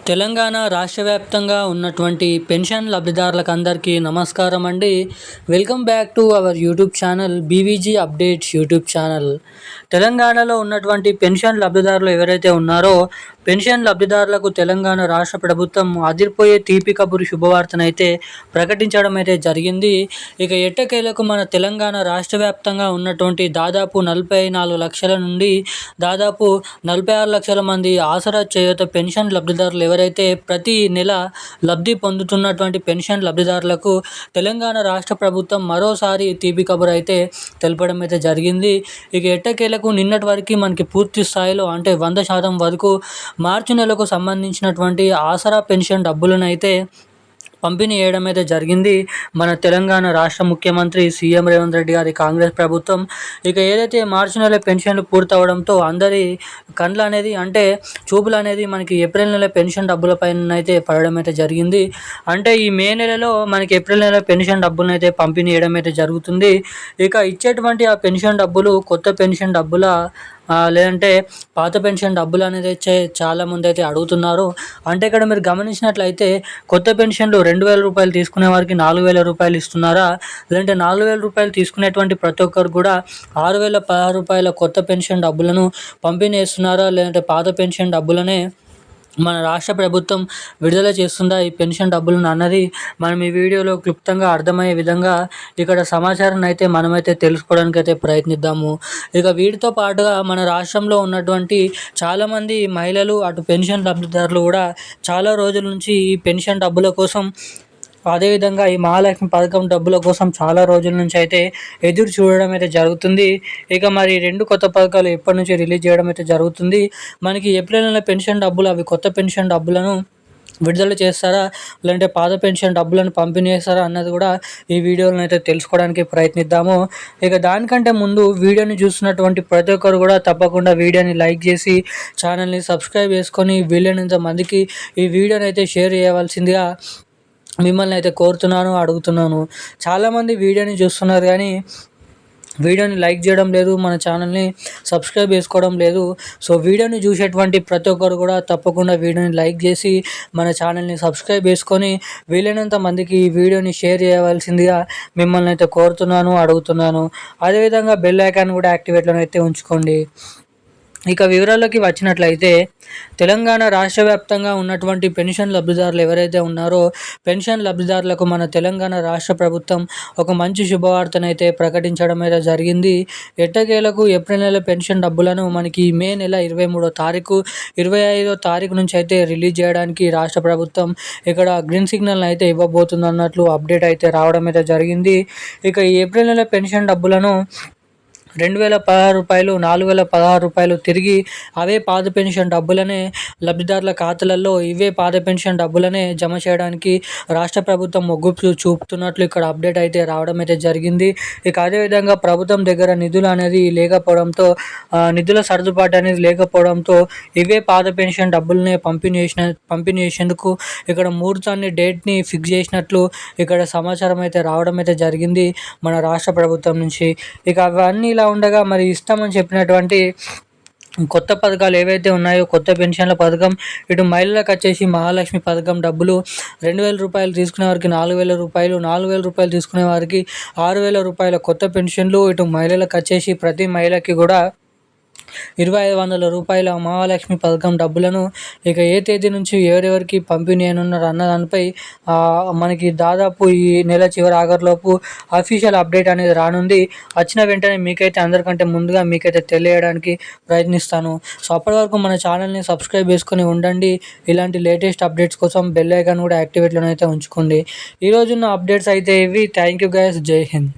తెలంగాణ రాష్ట్ర వ్యాప్తంగా ఉన్నటువంటి పెన్షన్ లబ్ధిదారులకు అందరికీ నమస్కారం అండి. Welcome back to our YouTube channel BVG updates YouTube channel. తెలంగాణలో ఉన్నటువంటి పెన్షన్ లబ్ధిదారులు ఎవరైతే ఉన్నారో పెన్షన్ లబ్ధిదారులకు తెలంగాణ రాష్ట్ర ప్రభుత్వం అదిరిపోయే తీపి కబురు శుభవార్తనైతే ప్రకటించడం అయితే జరిగింది. ఇక ఎట్టకేలకు మన తెలంగాణ రాష్ట్ర వ్యాప్తంగా ఉన్నటువంటి దాదాపు 44 లక్షల నుండి దాదాపు 46 లక్షల మంది ఆసరా చేయూత పెన్షన్ లబ్ధిదారులు ఎవరైతే ప్రతి నెల లబ్ధి పొందుతున్నటువంటి పెన్షన్ లబ్ధిదారులకు తెలంగాణ రాష్ట్ర ప్రభుత్వం మరోసారి తీపి కబురు అయితే తెలపడం అయితే జరిగింది. ఇక ఎట్టకేలకు నిన్నటి వరకు మనకి పూర్తి స్థాయిలో అంటే 100% వరకు మార్చి నెలకు సంబంధించినటువంటి ఆసరా పెన్షన్ డబ్బులను అయితే పంపిణీ చేయడం అయితే జరిగింది మన తెలంగాణ రాష్ట్ర ముఖ్యమంత్రి సీఎం రేవంత్ రెడ్డి గారి కాంగ్రెస్ ప్రభుత్వం. ఇక ఏదైతే మార్చి నెల పెన్షన్లు పూర్తవడంతో అందరి కండ్లు అనేది అంటే చూపులు అనేది మనకి ఏప్రిల్ నెల పెన్షన్ డబ్బుల పైన అయితే పడడం అయితే జరిగింది. అంటే ఈ మే నెలలో మనకి ఏప్రిల్ నెల పెన్షన్ డబ్బులను అయితే పంపిణీ చేయడం అయితే జరుగుతుంది. ఇక ఇచ్చేటువంటి ఆ పెన్షన్ డబ్బులు కొత్త పెన్షన్ డబ్బుల లేదంటే పాత పెన్షన్ డబ్బులు అనేది చాలామంది అయితే అడుగుతున్నారు. అంటే ఇక్కడ మీరు గమనించినట్లయితే కొత్త పెన్షన్లు 2,000 రూపాయలు తీసుకునే వారికి 4,000 రూపాయలు ఇస్తున్నారా, లేదంటే 4,000 రూపాయలు తీసుకునేటువంటి ప్రతి ఒక్కరు కూడా 6,016 రూపాయల కొత్త పెన్షన్ డబ్బులను పంపిణీ చేస్తున్నారా, లేదంటే పాత పెన్షన్ డబ్బులనే మన రాష్ట్ర ప్రభుత్వం విడుదల చేస్తుందా ఈ పెన్షన్ డబ్బులను అన్నది మనం ఈ వీడియోలో క్లుప్తంగా అర్థమయ్యే విధంగా ఇక్కడ సమాచారాన్ని అయితే మనమైతే తెలుసుకోవడానికి అయితే ప్రయత్నిద్దాము. ఇక వీటితో పాటుగా మన రాష్ట్రంలో ఉన్నటువంటి చాలామంది మహిళలు అటు పెన్షన్ లబ్ధిదారులు కూడా చాలా రోజుల నుంచి ఈ పెన్షన్ డబ్బుల కోసం అదేవిధంగా ఈ మహాలక్ష్మి పథకం డబ్బుల కోసం చాలా రోజుల నుంచి అయితే ఎదురు చూడడం అయితే జరుగుతుంది. ఇక మరి 2 కొత్త పథకాలు ఎప్పటి నుంచి రిలీజ్ చేయడం అయితే జరుగుతుంది, మనకి ఏప్రిల్ నెల పెన్షన్ డబ్బులు అవి కొత్త పెన్షన్ డబ్బులను విడుదల చేస్తారా, లేదంటే పాత పెన్షన్ డబ్బులను పంపిణీ చేస్తారా అన్నది కూడా ఈ వీడియోలో అయితే తెలుసుకోవడానికి ప్రయత్నిద్దాము. ఇక దానికంటే ముందు వీడియోని చూస్తున్నటువంటి ప్రతి ఒక్కరు కూడా తప్పకుండా వీడియోని లైక్ చేసి ఛానల్ని సబ్స్క్రైబ్ చేసుకొని వీలైనంత మందికి ఈ వీడియోని అయితే షేర్ చేయవలసిందిగా మిమ్మల్ని అయితే కోరుతున్నాను, అడుగుతున్నాను. చాలామంది వీడియోని చూస్తున్నారు కానీ వీడియోని లైక్ చేయడం లేదు, మన ఛానల్ని సబ్స్క్రైబ్ చేసుకోవడం లేదు. సో వీడియోని చూసేటువంటి ప్రతి ఒక్కరు కూడా తప్పకుండా వీడియోని లైక్ చేసి మన ఛానల్ని సబ్స్క్రైబ్ చేసుకొని వీలైనంత మందికి ఈ వీడియోని షేర్ చేయవలసిందిగా మిమ్మల్ని అయితే కోరుతున్నాను, అడుగుతున్నాను. అదేవిధంగా బెల్ ఐకాన్ కూడా యాక్టివేట్లోనే అయితే ఉంచుకోండి. ఇక వివరాల్లోకి వచ్చినట్లయితే తెలంగాణ రాష్ట్ర వ్యాప్తంగా ఉన్నటువంటి పెన్షన్ లబ్ధిదారులు ఎవరైతే ఉన్నారో పెన్షన్ లబ్ధిదారులకు మన తెలంగాణ రాష్ట్ర ప్రభుత్వం ఒక మంచి శుభవార్తనైతే ప్రకటించడం అయితే జరిగింది. ఎట్టకేలకు ఏప్రిల్ నెల పెన్షన్ డబ్బులను మనకి మే నెల 23వ తారీఖు 25వ తారీఖు నుంచి అయితే రిలీజ్ చేయడానికి రాష్ట్ర ప్రభుత్వం ఇక్కడ గ్రీన్ సిగ్నల్ అయితే ఇవ్వబోతుంది అన్నట్లు అప్డేట్ అయితే రావడం అయితే జరిగింది. ఇక ఈ ఏప్రిల్ నెల పెన్షన్ డబ్బులను 2,016 రూపాయలు 4,016 రూపాయలు తిరిగి అవే పాత పెన్షన్ డబ్బులనే లబ్ధిదారుల ఖాతాలలో ఇవే పాత పెన్షన్ డబ్బులనే జమ చేయడానికి రాష్ట్ర ప్రభుత్వం మొగ్గు చూపుతున్నట్లు ఇక్కడ అప్డేట్ అయితే రావడం అయితే జరిగింది. ఇక అదేవిధంగా ప్రభుత్వం దగ్గర నిధులు అనేది లేకపోవడంతో నిధుల సర్దుబాటు అనేది లేకపోవడంతో ఇవే పాత పెన్షన్ డబ్బులనే పంపిణీ చేసేందుకు ఇక్కడ ముహూర్తాన్ని డేట్ని ఫిక్స్ చేసినట్లు ఇక్కడ సమాచారం అయితే రావడం అయితే జరిగింది మన రాష్ట్ర ప్రభుత్వం నుంచి. ఇక అవన్నీ ఇలా ఉండగా మరి ఇస్తామని చెప్పినటువంటి కొత్త పథకాలు ఏవైతే ఉన్నాయో కొత్త పెన్షన్ల పథకం ఇటు మహిళలకు వచ్చేసి మహాలక్ష్మి పథకం డబ్బులు 2,000 రూపాయలు తీసుకునే వారికి 4,000 రూపాయలు, 4,000 రూపాయలు తీసుకునే వారికి 6,000 రూపాయల కొత్త పెన్షన్లు, ఇటు మహిళలకు వచ్చేసి ప్రతి మహిళకి కూడా 2,500 రూపాయల మహాలక్ష్మి పథకం డబ్బులను ఇక ఏ తేదీ నుంచి ఎవరెవరికి పంపిణీ అయినున్నారు అన్న దానిపై మనకి దాదాపు ఈ నెల చివరి ఆఖరిలోపు అఫీషియల్ అప్డేట్ అనేది రానుంది. వచ్చిన వెంటనే మీకైతే అందరికంటే ముందుగా మీకైతే తెలియడానికి ప్రయత్నిస్తాను. సో అప్పటి వరకు మన ఛానల్ని సబ్స్క్రైబ్ చేసుకొని ఉండండి. ఇలాంటి లేటెస్ట్ అప్డేట్స్ కోసం బెల్ ఐకాన్ కూడా యాక్టివేట్లోనే అయితే ఉంచుకోండి. ఈరోజున్న అప్డేట్స్ అయితే ఇవి. థ్యాంక్ యూ గైస్, జై హింద్.